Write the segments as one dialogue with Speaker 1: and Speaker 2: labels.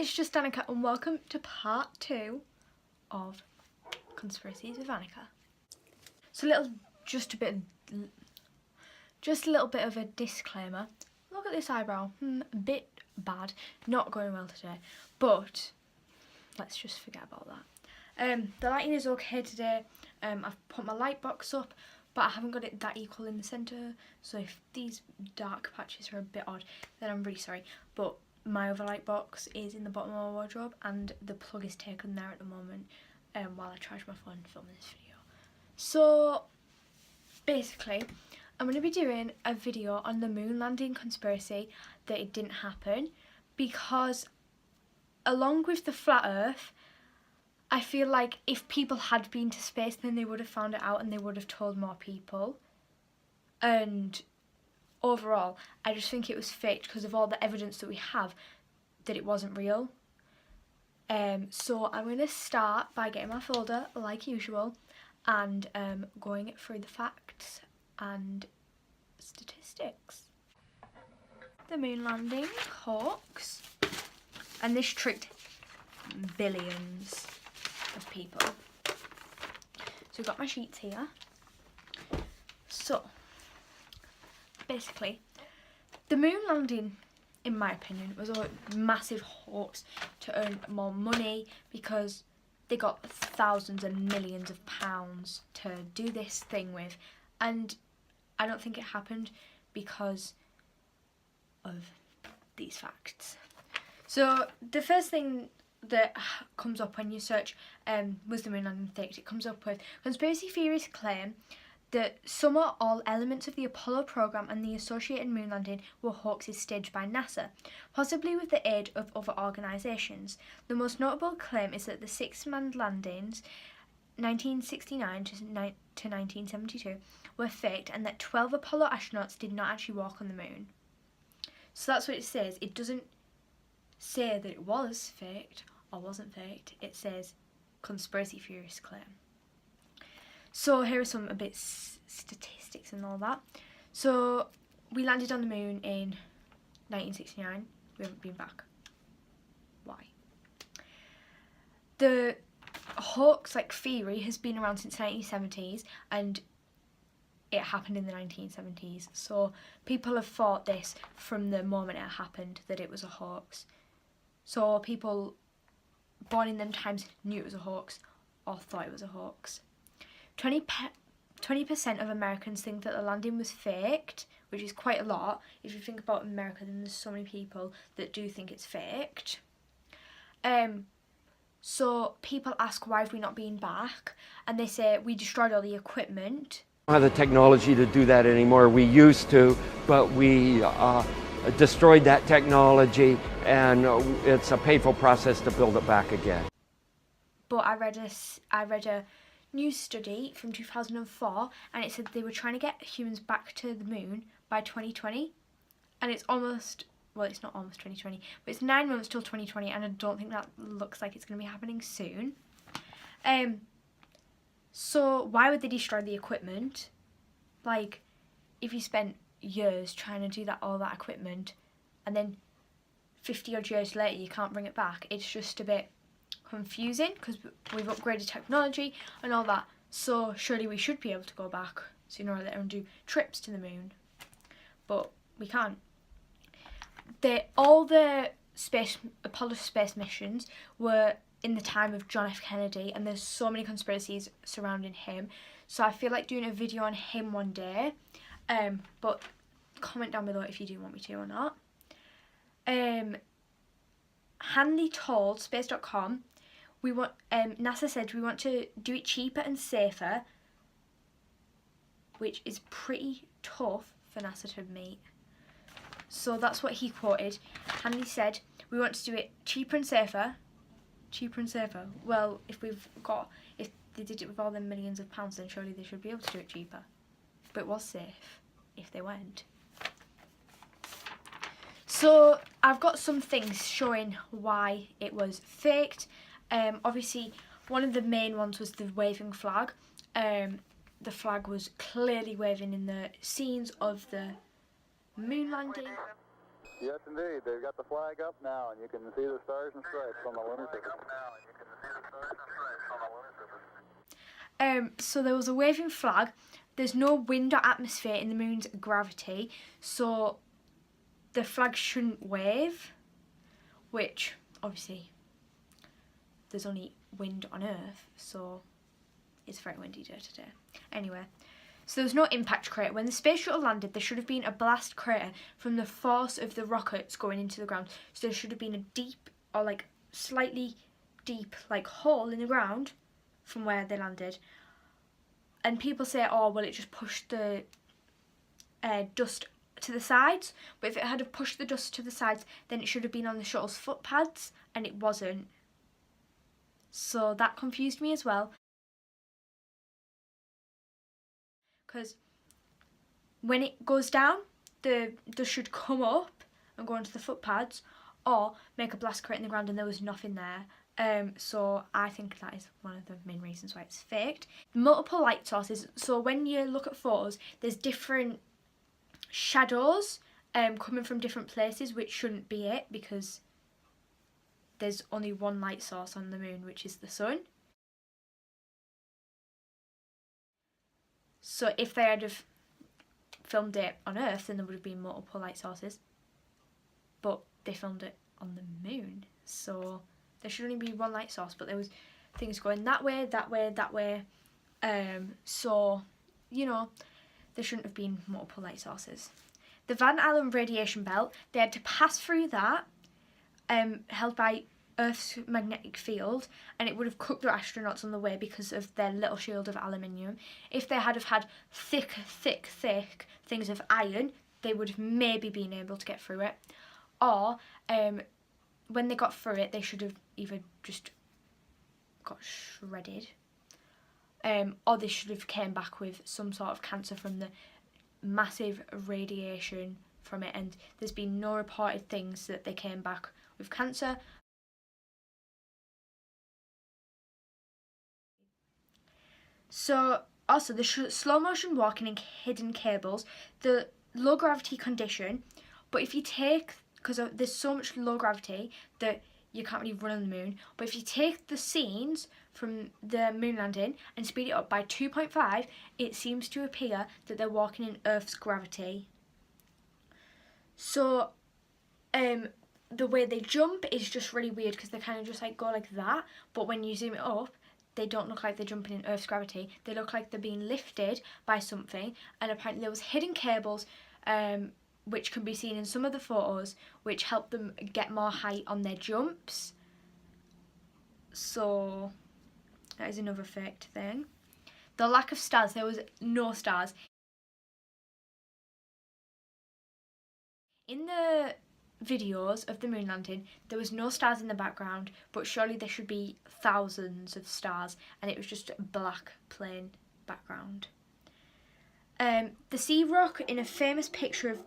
Speaker 1: it's just Anika and welcome to part 2 of Conspiracies with Anika. So just a little bit of a disclaimer. Look at this eyebrow, a bit bad, not going well today, but let's just forget about that. The lighting is okay today. I've put my light box up, but I haven't got it that equal in the centre, so if these dark patches are a bit odd, then I'm really sorry. But my other light box is in the bottom of my wardrobe and the plug is taken there at the moment while I charge my phone filming this video. So basically, I'm going to be doing a video on the moon landing conspiracy that it didn't happen, because along with the flat earth, I feel like if people had been to space, then they would have found it out and they would have told more people. And overall, I just think it was faked because of all the evidence that we have that it wasn't real. So I'm going to start by getting my folder like usual and going through the facts and statistics. The moon landing hoax, and this tricked billions of people. So we've got my sheets here. So basically, the moon landing, in my opinion, was a massive hoax to earn more money, because they got thousands and millions of pounds to do this thing with, and I don't think it happened because of these facts. So the first thing that comes up when you search was the moon landing faked, it comes up with conspiracy theories claim that some or all elements of the Apollo program and the associated moon landing were hoaxes staged by NASA, possibly with the aid of other organisations. The most notable claim is that the 6 manned landings 1969 to 1972 were faked, and that 12 Apollo astronauts did not actually walk on the moon. So that's what it says. It doesn't say that it was faked or wasn't faked. It says conspiracy theorists claim. So here are some a bit statistics and all that. So we landed on the moon in 1969. We haven't been back. Why? The hoax theory has been around since the 1970s, and it happened in the 1970s. So people have thought this from the moment it happened, that it was a hoax. So people born in them times knew it was a hoax or thought it was a hoax. 20% of Americans think that the landing was faked, which is quite a lot. If you think about America, then there's so many people that do think it's faked. So people ask, why have we not been back? And they say, we destroyed all the equipment.
Speaker 2: We don't have the technology to do that anymore. We used to, but we destroyed that technology, and it's a painful process to build it back again.
Speaker 1: But I read a news study from 2004, and it said they were trying to get humans back to the moon by 2020, and it's almost, well, it's not almost 2020, but it's 9 months till 2020, and I don't think that looks like it's going to be happening soon. So why would they destroy the equipment? Like, if you spent years trying to do all that equipment, and then 50 odd years later you can't bring it back, it's just a bit confusing, because we've upgraded technology and all that, so surely we should be able to go back sooner or later and do trips to the moon, but we can't. All the Apollo space missions were in the time of John F. Kennedy, and there's so many conspiracies surrounding him, so I feel like doing a video on him one day, but comment down below if you do want me to or not. Hanley told space.com, NASA said we want to do it cheaper and safer, which is pretty tough for NASA to meet. So that's what he quoted. Hanley said, we want to do it cheaper and safer. Cheaper and safer. Well, if they did it with all them millions of pounds, then surely they should be able to do it cheaper. But it was safe if they went. So I've got some things showing why it was faked. Obviously, one of the main ones was the waving flag. The flag was clearly waving in the scenes of the moon landing.
Speaker 3: Yes, indeed. They've got the flag up now, and you can see the stars and stripes on the lunar surface.
Speaker 1: So there was a waving flag. There's no wind or atmosphere in the moon's gravity, so the flag shouldn't wave, which obviously there's only wind on Earth, so it's a very windy day today. Anyway, so there was no impact crater. When the space shuttle landed, there should have been a blast crater from the force of the rockets going into the ground. So there should have been a deep, or like slightly deep, like hole in the ground from where they landed. And people say, oh, well, it just pushed the dust to the sides. But if it had pushed the dust to the sides, then it should have been on the shuttle's footpads, and it wasn't. So that confused me as well. Because when it goes down, the dust should come up and go onto the footpads, or make a blast crater in the ground, and there was nothing there. So I think that is one of the main reasons why it's faked. Multiple light sources. So when you look at photos, there's different shadows coming from different places, which shouldn't be it, because there's only one light source on the moon, which is the sun. So if they had have filmed it on Earth, then there would have been multiple light sources. But they filmed it on the moon, so there should only be one light source, but there was things going that way, that way, that way. So, you know, there shouldn't have been multiple light sources. The Van Allen radiation belt, they had to pass through that, held by Earth's magnetic field, and it would have cooked the astronauts on the way because of their little shield of aluminium. If they had have had thick things of iron, they would have maybe been able to get through it. Or when they got through it, they should have either just got shredded, or they should have came back with some sort of cancer from the massive radiation from it. And there's been no reported things that they came back with cancer. So also the slow motion walking in hidden cables, the low gravity condition. But if you take, because there's so much low gravity that you can't really run on the moon, but if you take the scenes from the moon landing and speed it up by 2.5, it seems to appear that they're walking in Earth's gravity. So the way they jump is just really weird, because they kind of just like go like that, but when you zoom it up, they don't look like they're jumping in Earth's gravity. They look like they're being lifted by something. And apparently there was hidden cables which can be seen in some of the photos, which help them get more height on their jumps. So that is another faked thing. The lack of stars, there was no stars. In the videos of the moon landing, there was no stars in the background, but surely there should be thousands of stars, and it was just a black plain background. The sea rock in a famous picture of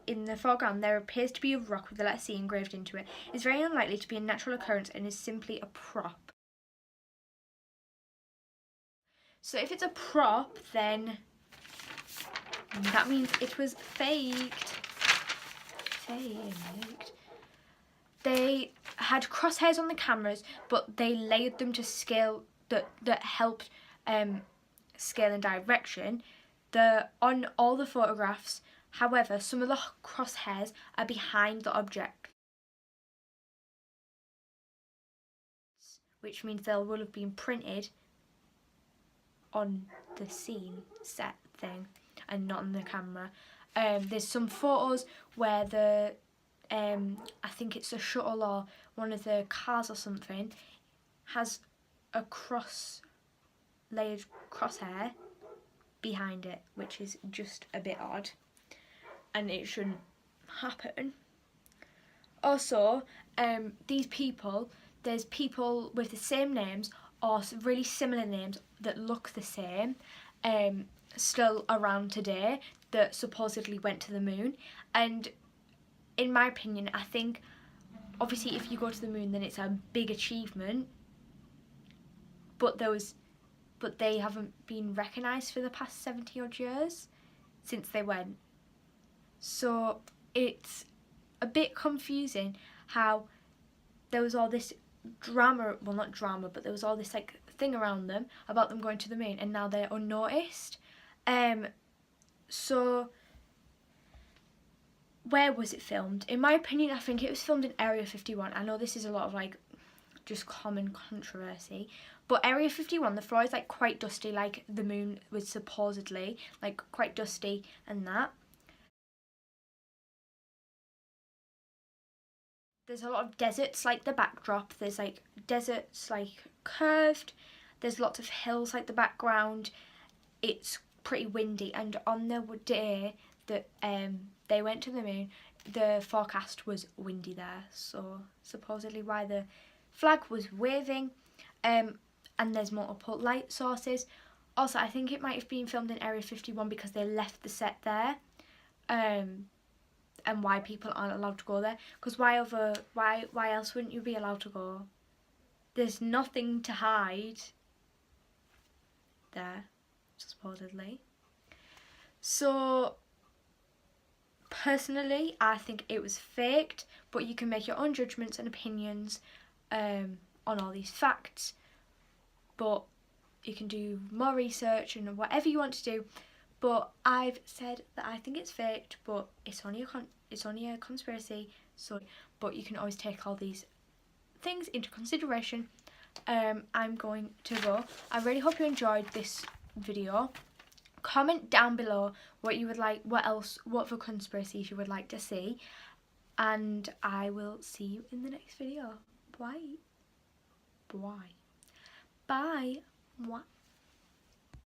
Speaker 1: in the foreground, there appears to be a rock with the letter C engraved into it. It's very unlikely to be a natural occurrence and is simply a prop. So if it's a prop, then that means it was faked. They had crosshairs on the cameras, but they layered them to scale that helped scale and direction. On all the photographs, however, some of the crosshairs are behind the object, which means they will have been printed on the scene set thing and not on the camera. There's some photos where I think it's a shuttle or one of the cars or something, has a layered crosshair behind it, which is just a bit odd, and it shouldn't happen. Also, there's people with the same names or really similar names that look the same still around today that supposedly went to the moon. And in my opinion, I think obviously if you go to the moon, then it's a big achievement, but they haven't been recognised for the past 70 odd years since they went. So it's a bit confusing how there was all this drama, well not drama, but there was all this like thing around them about them going to the moon, and now they're unnoticed. So where was it filmed? In my opinion, I think it was filmed in Area 51. I know this is a lot of like just common controversy, but Area 51, the floor is like quite dusty, like the moon was supposedly like quite dusty and that. There's a lot of deserts like the backdrop. There's like deserts like curved. There's lots of hills like the background. It's pretty windy, and on the day that they went to the moon, the forecast was windy there. So supposedly why the flag was waving. And there's multiple light sources. Also, I think it might have been filmed in Area 51 because they left the set there. And why people aren't allowed to go there, because why else wouldn't you be allowed to go? There's nothing to hide there, supposedly. So personally, I think it was faked, but you can make your own judgments and opinions on all these facts, but you can do more research and whatever you want to do. But I've said that I think it's faked, but it's only a conspiracy. So, but you can always take all these things into consideration. I'm going to go. I really hope you enjoyed this video. Comment down below what you would like, what other conspiracies you would like to see, and I will see you in the next video. Bye. Bye. Bye. Mwah.